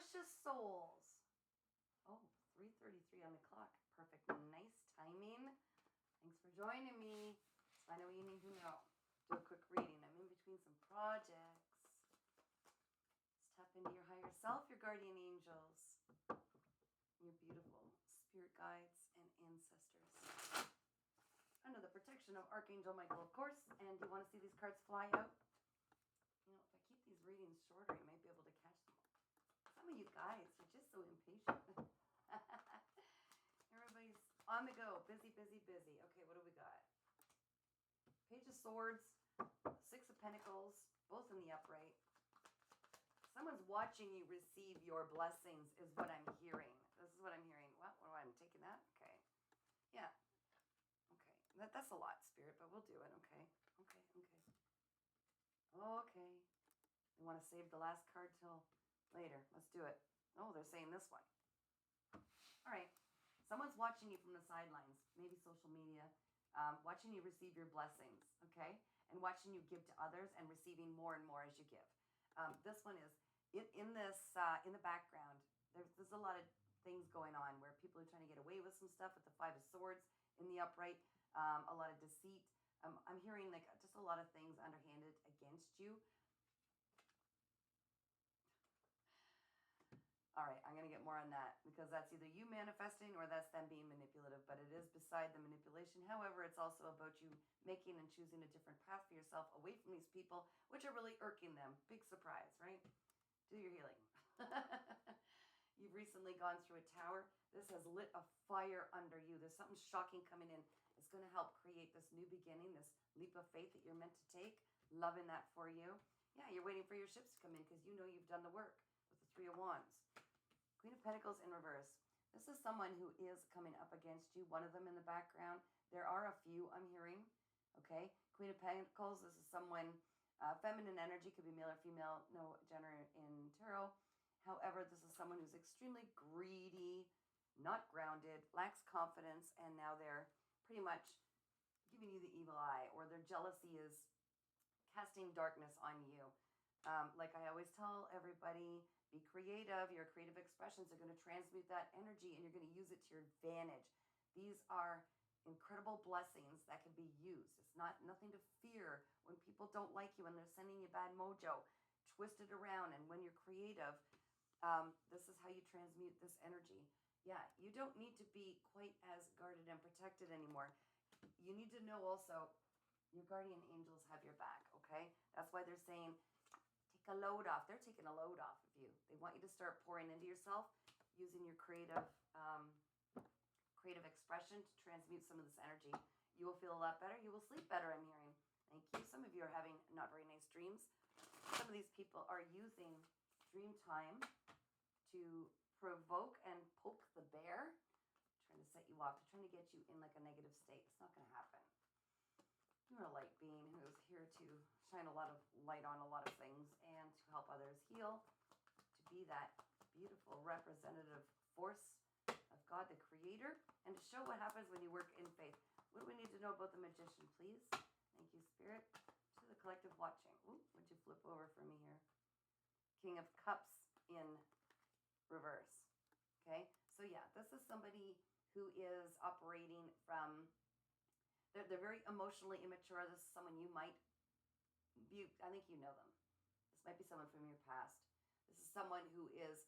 precious souls. Oh, 3:33 on the clock. Perfect. Nice timing. Thanks for joining me. Let's find out what you need to know. Do a quick reading. I'm in between some projects. Let's tap into your higher self, your guardian angels, your beautiful spirit guides and ancestors. Under the protection of Archangel Michael, of course. And do you want to see these cards fly out? You know, if I keep these readings shorter, you might be able to catch them. Some of you guys are just so impatient. Everybody's on the go. Busy, busy, busy. Okay, what do we got? Page of Swords, Six of Pentacles, both in the upright. Someone's watching you receive your blessings is what I'm hearing. This is what I'm hearing. What am I taking that? Okay. Yeah. Okay. That's a lot, Spirit, but we'll do it. Okay. Okay. We want to save the last card till later. Let's do it. Oh, they're saying this one. All right. Someone's watching you from the sidelines, maybe social media, watching you receive your blessings, okay? And watching you give to others and receiving more and more as you give. This one is, in the background, there's a lot of things going on where people are trying to get away with some stuff with the Five of Swords in the upright, a lot of deceit. I'm hearing like just a lot of things underhanded against you. All right, I'm going to get more on that because that's either you manifesting or that's them being manipulative, but it is beside the manipulation. However, it's also about you making and choosing a different path for yourself away from these people, which are really irking them. Big surprise, right? Do your healing. You've recently gone through a tower. This has lit a fire under you. There's something shocking coming in. It's going to help create this new beginning, this leap of faith that you're meant to take. Loving that for you. Yeah, you're waiting for your ships to come in because you know you've done the work with the Three of Wands. Queen of Pentacles in reverse. This is someone who is coming up against you. One of them in the background. There are a few I'm hearing. Okay. Queen of Pentacles. This is someone, feminine energy, could be male or female, no gender in tarot. However, this is someone who's extremely greedy, not grounded, lacks confidence, and now they're pretty much giving you the evil eye, or their jealousy is casting darkness on you. Like I always tell everybody, be creative. Your creative expressions are going to transmute that energy and you're going to use it to your advantage. These are incredible blessings that can be used. It's nothing to fear when people don't like you and they're sending you bad mojo. Twist it around, and when you're creative, this is how you transmute this energy. Yeah, you don't need to be quite as guarded and protected anymore. You need to know also your guardian angels have your back, okay? That's why they're saying, take a load off. They're taking a load off of you. They want you to start pouring into yourself using your creative expression to transmute some of this energy. You will feel a lot better. You will sleep better, I'm hearing. Thank you. Some of you are having not very nice dreams. Some of these people are using dream time to provoke and poke the bear, trying to set you off, to trying to get you in like a negative state. It's not going to happen. You're a light being who is here to shine a lot of light on a lot of things and to help others heal, to be that beautiful representative force of God, the Creator, and to show what happens when you work in faith. What do we need to know about the Magician, please? Thank you, Spirit. To the collective watching. Ooh, would you flip over for me here? King of Cups in reverse. Okay, so yeah, this is somebody who is operating from... They're very emotionally immature. This is someone you might be, I think you know them. This might be someone from your past. This is someone who is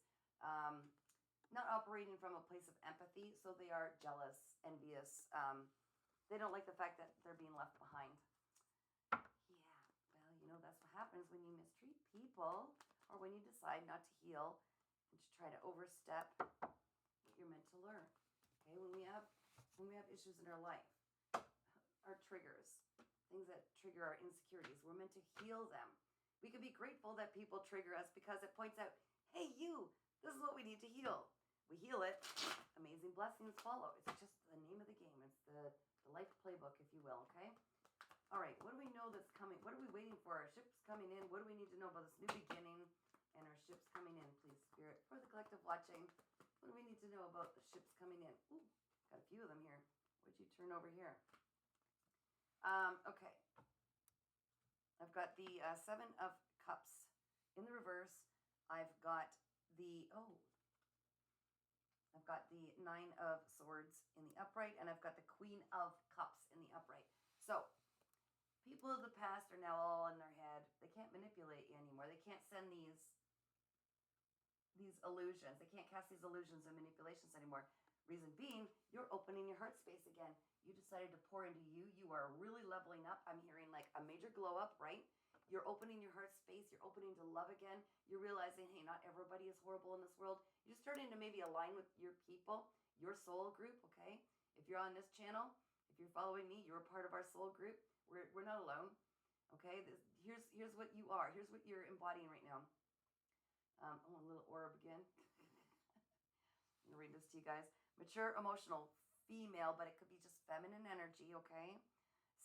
not operating from a place of empathy, so they are jealous, envious. They don't like the fact that they're being left behind. Yeah, well, you know, that's what happens when you mistreat people or when you decide not to heal and to try to overstep what you're meant to learn. Okay, when we have issues in our life, our triggers, things that trigger our insecurities, we're meant to heal them. We can be grateful that people trigger us because it points out, hey, you, this is what we need to heal. We heal it, amazing blessings follow. It's just the name of the game. It's the life playbook, if you will, okay? All right, what do we know that's coming? What are we waiting for? Our ship's coming in. What do we need to know about this new beginning and our ship's coming in, please, Spirit? For the collective watching, what do we need to know about the ships coming in? Ooh, got a few of them here. What'd you turn over here? Okay. I've got the Seven of Cups in the reverse. I've got I've got the Nine of Swords in the upright, and I've got the Queen of Cups in the upright. So, people of the past are now all in their head. They can't manipulate you anymore. They can't send these illusions. They can't cast these illusions and manipulations anymore. Reason being, you're opening your heart space again. You decided to pour into you. You are really leveling up. I'm hearing like a major glow up, right? You're opening your heart space. You're opening to love again. You're realizing, hey, not everybody is horrible in this world. You're starting to maybe align with your people, your soul group, okay? If you're on this channel, if you're following me, you're a part of our soul group. We're not alone, okay? Here's what you are. Here's what you're embodying right now. I want a little orb again. I'm going to read this to you guys. Mature, emotional, female, but it could be just feminine energy, okay?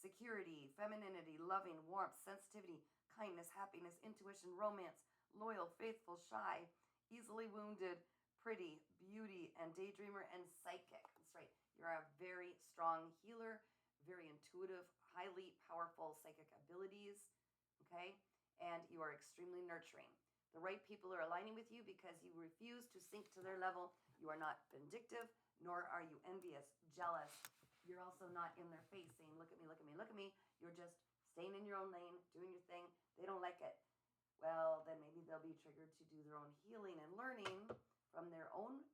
Security, femininity, loving, warmth, sensitivity, kindness, happiness, intuition, romance, loyal, faithful, shy, easily wounded, pretty, beauty, and daydreamer, and psychic. That's right. You're a very strong healer, very intuitive, highly powerful psychic abilities, okay? And you are extremely nurturing. The right people are aligning with you because you refuse to sink to their level. You are not vindictive, nor are you envious, jealous. You're also not in their face saying, look at me, look at me, look at me. You're just staying in your own lane, doing your thing. They don't like it. Well, then maybe they'll be triggered to do their own healing and learning from their own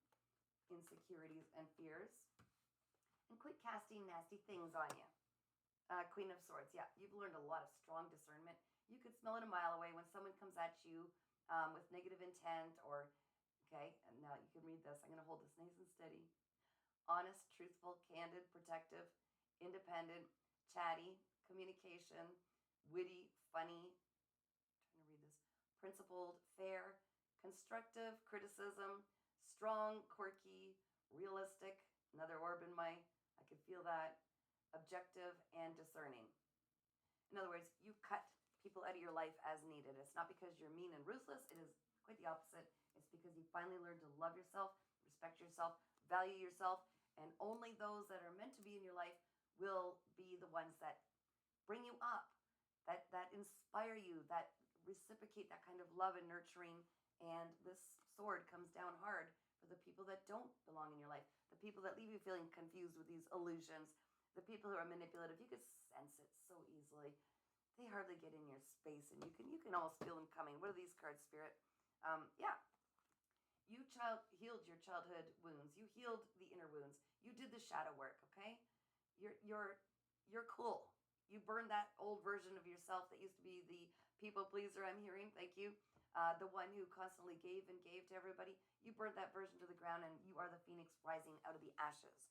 insecurities and fears. And quit casting nasty things on you. Queen of Swords, yeah, you've learned a lot of strong discernment. You could smell it a mile away when someone comes at you with negative intent or, okay, and now you can read this. I'm going to hold this nice and steady. Honest, truthful, candid, protective, independent, chatty, communication, witty, funny, I'm trying to read this, principled, fair, constructive, criticism, strong, quirky, realistic, another orb in my, I could feel that, objective, and discerning. In other words, you cut people out of your life as needed. It's not because you're mean and ruthless. It is quite the opposite. It's because you finally learned to love yourself, respect yourself, value yourself, and only those that are meant to be in your life will be the ones that bring you up, that inspire you, that reciprocate that kind of love and nurturing. And this sword comes down hard for the people that don't belong in your life, the people that leave you feeling confused with these illusions, the people who are manipulative. You could sense it so easily. They hardly get in your space, and you can almost feel them coming. What are these cards, Spirit? Yeah. You healed your childhood wounds. You healed the inner wounds. You did the shadow work, okay? You're cool. You burned that old version of yourself that used to be the people pleaser, I'm hearing. Thank you. The one who constantly gave and gave to everybody. You burned that version to the ground, and you are the phoenix rising out of the ashes.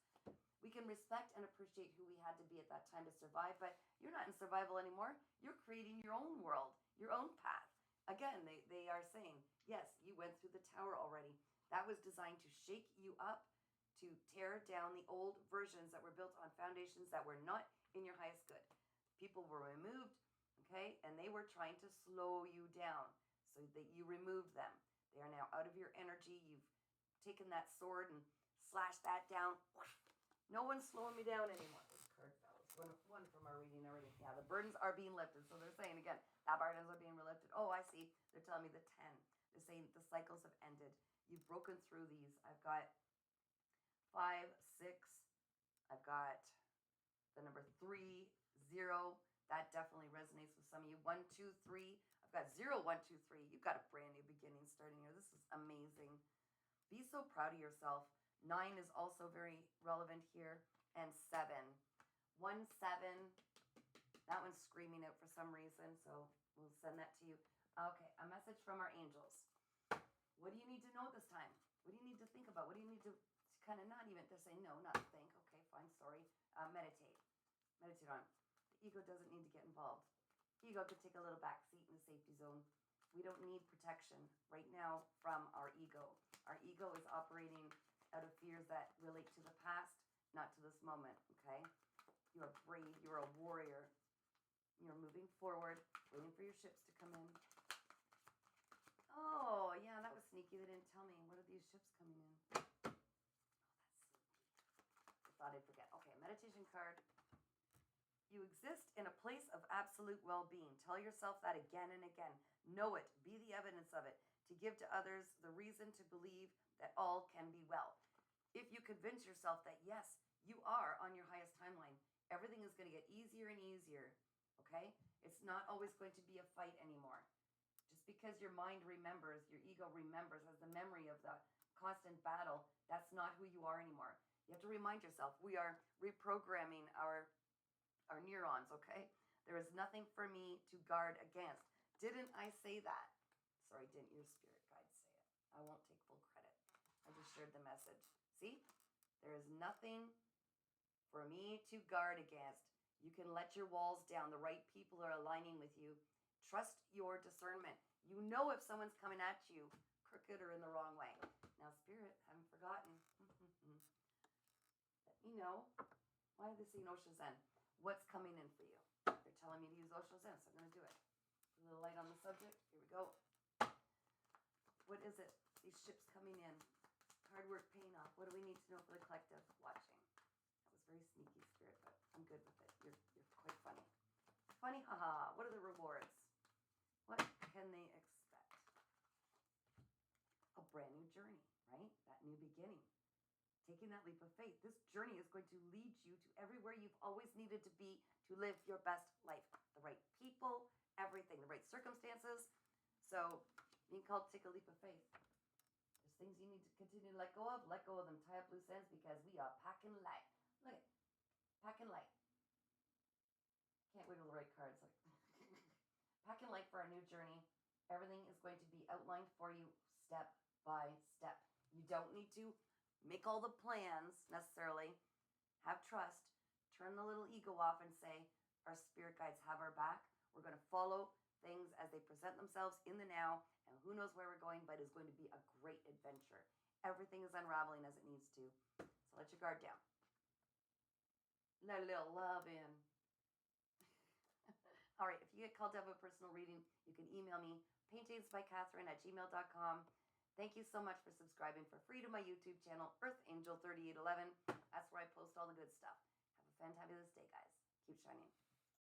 We can respect and appreciate who we had to be at that time to survive, but you're not in survival anymore. You're creating your own world, your own path. Again, they are saying, yes, you went through the tower already. That was designed to shake you up, to tear down the old versions that were built on foundations that were not in your highest good. People were removed, okay, and they were trying to slow you down so that you removed them. They are now out of your energy. You've taken that sword and slashed that down. No one's slowing me down anymore. This card fell. One from our reading already. Yeah, the burdens are being lifted. So they're saying again, the burdens are being lifted. Oh, I see. They're telling me the 10. They're saying the cycles have ended. You've broken through these. I've got 5, 6. I've got the number 3, 0. That definitely resonates with some of you. 1, 2, 3. I've got 0, 1, 2, 3. You've got a brand new beginning starting here. This is amazing. Be so proud of yourself. 9 is also very relevant here. And 7. 1, 7. That one's screaming out for some reason, so we'll send that to you. Okay, a message from our angels. What do you need to know this time? What do you need to think about? What do you need to kind of not even, they're saying no, not think. Okay, fine, sorry. Meditate. Meditate on. The ego doesn't need to get involved. Ego could take a little back seat in the safety zone. We don't need protection right now from our ego. Our ego is operating out of fears that relate to the past, not to this moment, okay? You are brave. You're a warrior. You're moving forward, waiting for your ships to come in. Oh, yeah, that was sneaky. They didn't tell me. What are these ships coming in? Oh, that's sneaky. I thought I'd forget. Okay, meditation card. You exist in a place of absolute well-being. Tell yourself that again and again. Know it. Be the evidence of it. to give to others the reason to believe that all can be well. If you convince yourself that, yes, you are on your highest timeline, everything is going to get easier and easier, okay? It's not always going to be a fight anymore. Just because your mind remembers, your ego remembers, has the memory of the constant battle, that's not who you are anymore. You have to remind yourself, we are reprogramming our neurons, okay? There is nothing for me to guard against. Didn't I say that? Sorry, didn't your spirit guide say it? I won't take full credit. I just shared the message. See? There is nothing for me to guard against. You can let your walls down. The right people are aligning with you. Trust your discernment. You know if someone's coming at you crooked or in the wrong way. Now, Spirit, haven't forgotten. Let me know. Why did they say Osho Zen? What's coming in for you? They're telling me to use Osho Zen, so I'm going to do it. A little light on the subject. Here we go. What is it? These ships coming in. Hard work paying off. What do we need to know for the collective watching? That was very sneaky, Spirit, but I'm good with it. You're quite funny. Funny, haha. What are the rewards? What can they expect? A brand new journey, right? That new beginning. Taking that leap of faith. This journey is going to lead you to everywhere you've always needed to be to live your best life. The right people, everything, the right circumstances. So being called to take a leap of faith. There's things you need to continue to let go of them, tie up loose ends, because we are packing light. Look at packing light. Can't wiggle the right cards. Packing light for our new journey. Everything is going to be outlined for you step by step. You don't need to make all the plans necessarily. Have trust. Turn the little ego off and say, our spirit guides have our back. We're going to follow things as they present themselves in the now, and who knows where we're going, but it's going to be a great adventure. Everything is unraveling as it needs to. So let your guard down. Let a little love in. All right, if you get called to have a personal reading, you can email me, paintingsbycatherine@gmail.com. Thank you so much for subscribing for free to my YouTube channel, Earth Angel 3811. That's where I post all the good stuff. Have a fantabulous day, guys. Keep shining.